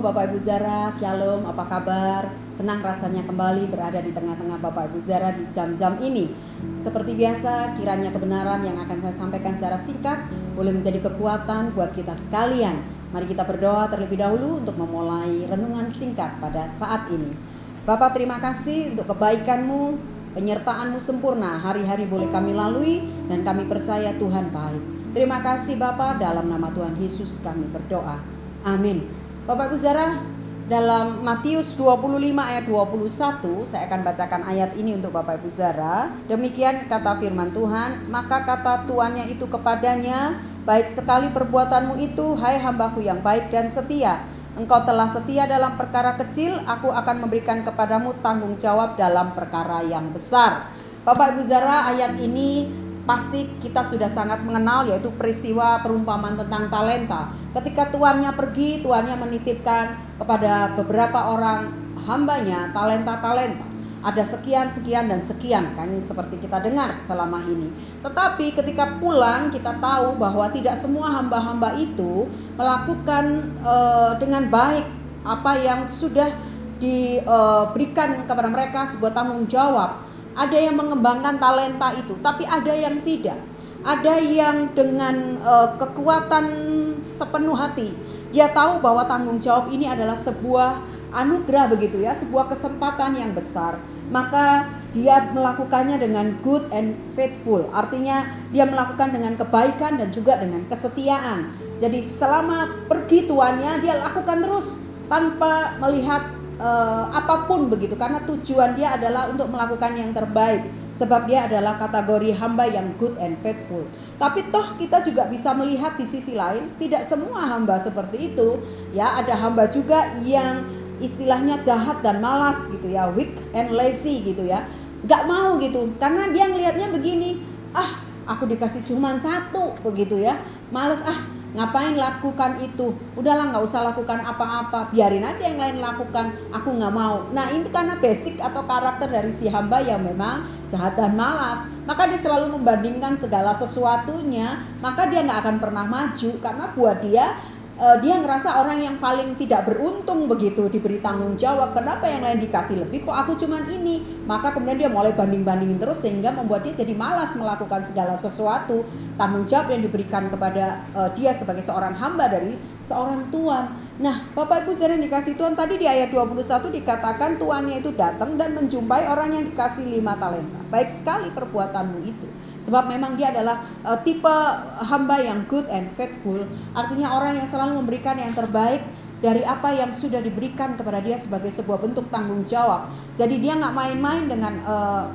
Bapak Ibu Zara, Shalom, apa kabar? Senang rasanya kembali berada di tengah-tengah Bapak Ibu Zara di jam-jam ini. Seperti biasa, kiranya kebenaran yang akan saya sampaikan secara singkat boleh menjadi kekuatan buat kita sekalian. Mari kita berdoa terlebih dahulu untuk memulai renungan singkat pada saat ini. Bapak, terima kasih untuk kebaikan-Mu, penyertaan-Mu sempurna. Hari-hari boleh kami lalui dan kami percaya Tuhan baik. Terima kasih Bapak, dalam nama Tuhan Yesus kami berdoa. Amin. Bapak Ibu Zara, dalam Matius 25 ayat 21, saya akan bacakan ayat ini untuk Bapak Ibu Zara. Demikian kata firman Tuhan, maka kata tuannya itu kepadanya, baik sekali perbuatanmu itu, hai hambaku yang baik dan setia. Engkau telah setia dalam perkara kecil, aku akan memberikan kepadamu tanggung jawab dalam perkara yang besar. Bapak Ibu Zara, ayat ini pasti kita sudah sangat mengenal, yaitu peristiwa perumpamaan tentang talenta. Ketika tuannya pergi, tuannya menitipkan kepada beberapa orang hambanya talenta-talenta. Ada sekian, sekian, dan sekian, kan seperti kita dengar selama ini. Tetapi ketika pulang, kita tahu bahwa tidak semua hamba-hamba itu melakukan dengan baik apa yang sudah diberikan kepada mereka, sebuah tanggung jawab. Ada yang mengembangkan talenta itu, tapi ada yang tidak. Ada yang dengan kekuatan sepenuh hati. Dia tahu bahwa tanggung jawab ini adalah sebuah anugerah begitu ya, sebuah kesempatan yang besar. Maka dia melakukannya dengan good and faithful. Artinya dia melakukan dengan kebaikan dan juga dengan kesetiaan. Jadi selama pergi tuannya, dia lakukan terus tanpa melihat apapun begitu, karena tujuan dia adalah untuk melakukan yang terbaik, sebab dia adalah kategori hamba yang good and faithful. Tapi toh kita juga bisa melihat di sisi lain, tidak semua hamba seperti itu ya. Ada hamba juga yang istilahnya jahat dan malas gitu ya, weak and lazy gitu ya, gak mau gitu, karena dia ngelihatnya begini, aku dikasih cuman satu begitu ya, males ngapain lakukan itu, udahlah nggak usah lakukan apa-apa, biarin aja yang lain lakukan, aku nggak mau. Nah ini karena basic atau karakter dari si hamba yang memang jahat dan malas, maka dia selalu membandingkan segala sesuatunya, maka dia nggak akan pernah maju, karena buat dia ngerasa orang yang paling tidak beruntung begitu, diberi tanggung jawab. Kenapa yang lain dikasih lebih, kok aku cuman ini? Maka kemudian dia mulai banding-bandingin terus, sehingga membuat dia jadi malas melakukan segala sesuatu tanggung jawab yang diberikan kepada dia sebagai seorang hamba dari seorang tuan. Nah Bapak Ibu Saudara yang dikasih Tuhan, tadi di ayat 21 dikatakan tuannya itu datang dan menjumpai orang yang dikasih 5 talenta. Baik sekali perbuatanmu itu. Sebab memang dia adalah tipe hamba yang good and faithful. Artinya orang yang selalu memberikan yang terbaik dari apa yang sudah diberikan kepada dia sebagai sebuah bentuk tanggung jawab. Jadi dia gak main-main dengan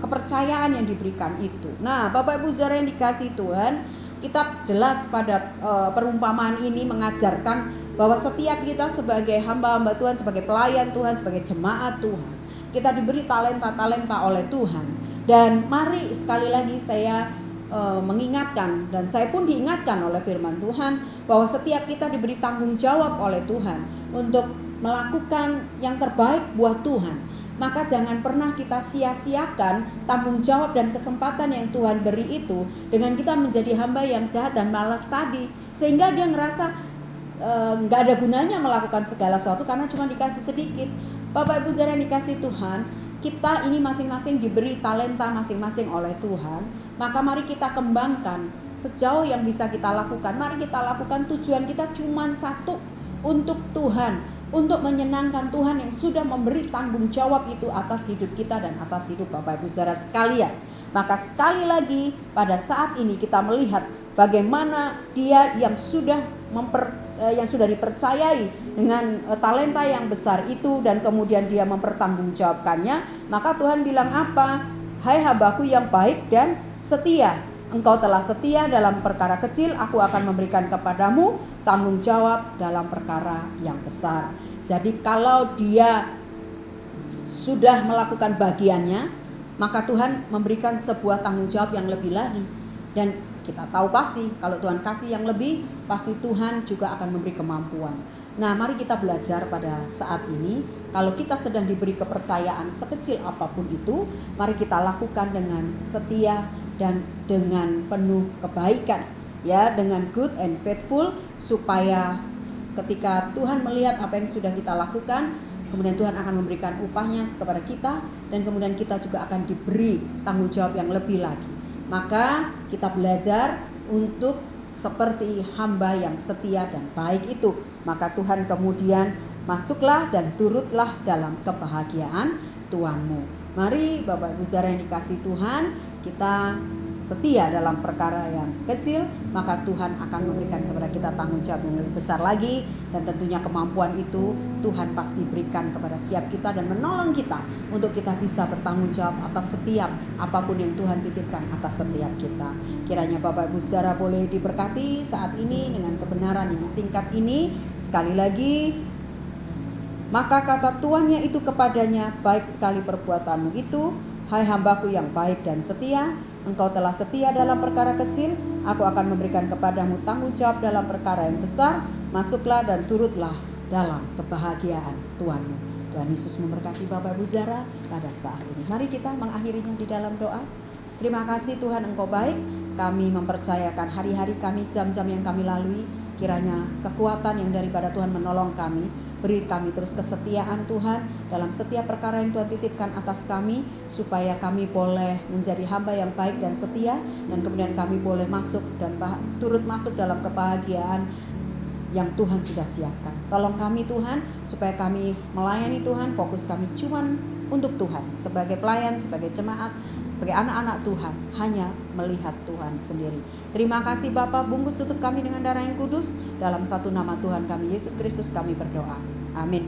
kepercayaan yang diberikan itu. Nah Bapak Ibu Saudara yang dikasih Tuhan, kitab jelas pada perumpamaan ini mengajarkan bahwa setiap kita sebagai hamba-hamba Tuhan, sebagai pelayan Tuhan, sebagai jemaat Tuhan, kita diberi talenta-talenta oleh Tuhan. Dan mari sekali lagi saya mengingatkan, dan saya pun diingatkan oleh firman Tuhan, bahwa setiap kita diberi tanggung jawab oleh Tuhan untuk melakukan yang terbaik buat Tuhan. Maka jangan pernah kita sia-siakan tanggung jawab dan kesempatan yang Tuhan beri itu dengan kita menjadi hamba yang jahat dan malas tadi, sehingga dia ngerasa gak ada gunanya melakukan segala sesuatu karena cuma dikasih sedikit. Bapak Ibu Saudara yang dikasih Tuhan, kita ini masing-masing diberi talenta masing-masing oleh Tuhan. Maka mari kita kembangkan sejauh yang bisa kita lakukan. Mari kita lakukan, tujuan kita cuma satu, untuk Tuhan, untuk menyenangkan Tuhan yang sudah memberi tanggung jawab itu atas hidup kita dan atas hidup Bapak Ibu Saudara sekalian. Maka sekali lagi pada saat ini kita melihat bagaimana dia yang sudah dipercayai dengan talenta yang besar itu, dan kemudian dia mempertanggungjawabkannya. Maka Tuhan bilang apa? Hai hambaku yang baik dan setia, engkau telah setia dalam perkara kecil, aku akan memberikan kepadamu tanggung jawab dalam perkara yang besar. Jadi kalau dia sudah melakukan bagiannya, maka Tuhan memberikan sebuah tanggung jawab yang lebih lagi. Dan kita tahu pasti kalau Tuhan kasih yang lebih, pasti Tuhan juga akan memberi kemampuan. Nah mari kita belajar pada saat ini, kalau kita sedang diberi kepercayaan sekecil apapun itu, mari kita lakukan dengan setia dan dengan penuh kebaikan, ya, dengan good and faithful, supaya ketika Tuhan melihat apa yang sudah kita lakukan, kemudian Tuhan akan memberikan upahnya kepada kita, dan kemudian kita juga akan diberi tanggung jawab yang lebih lagi. Maka kita belajar untuk seperti hamba yang setia dan baik itu. Maka Tuhan kemudian masuklah dan turutlah dalam kebahagiaan Tuhanmu. Mari Bapak Ibu Saudara yang dikasihi Tuhan, kita setia dalam perkara yang kecil, maka Tuhan akan memberikan kepada kita tanggung jawab yang lebih besar lagi. Dan tentunya kemampuan itu Tuhan pasti berikan kepada setiap kita dan menolong kita untuk kita bisa bertanggung jawab atas setiap apapun yang Tuhan titipkan atas setiap kita. Kiranya Bapak Ibu Saudara boleh diberkati saat ini dengan kebenaran yang singkat ini. Sekali lagi, maka kata tuannya itu kepadanya, baik sekali perbuatanmu itu, hai hambaku yang baik dan setia. Engkau telah setia dalam perkara kecil, aku akan memberikan kepadamu tanggung jawab dalam perkara yang besar. Masuklah dan turutlah dalam kebahagiaan Tuhanmu. Tuhan Yesus memberkati Bapak Ibu Saudara pada saat ini. Mari kita mengakhirinya di dalam doa. Terima kasih Tuhan, Engkau baik. Kami mempercayakan hari-hari kami, jam-jam yang kami lalui. Kiranya kekuatan yang daripada Tuhan menolong kami. Beri kami terus kesetiaan Tuhan dalam setiap perkara yang Tuhan titipkan atas kami, supaya kami boleh menjadi hamba yang baik dan setia, dan kemudian kami boleh masuk dan turut masuk dalam kebahagiaan yang Tuhan sudah siapkan. Tolong kami Tuhan, supaya kami melayani Tuhan, fokus kami cuman untuk Tuhan, sebagai pelayan, sebagai jemaat, sebagai anak-anak Tuhan, hanya melihat Tuhan sendiri. Terima kasih Bapa, bungkus tutup kami dengan darah yang kudus. Dalam satu nama Tuhan kami Yesus Kristus kami berdoa. Amin.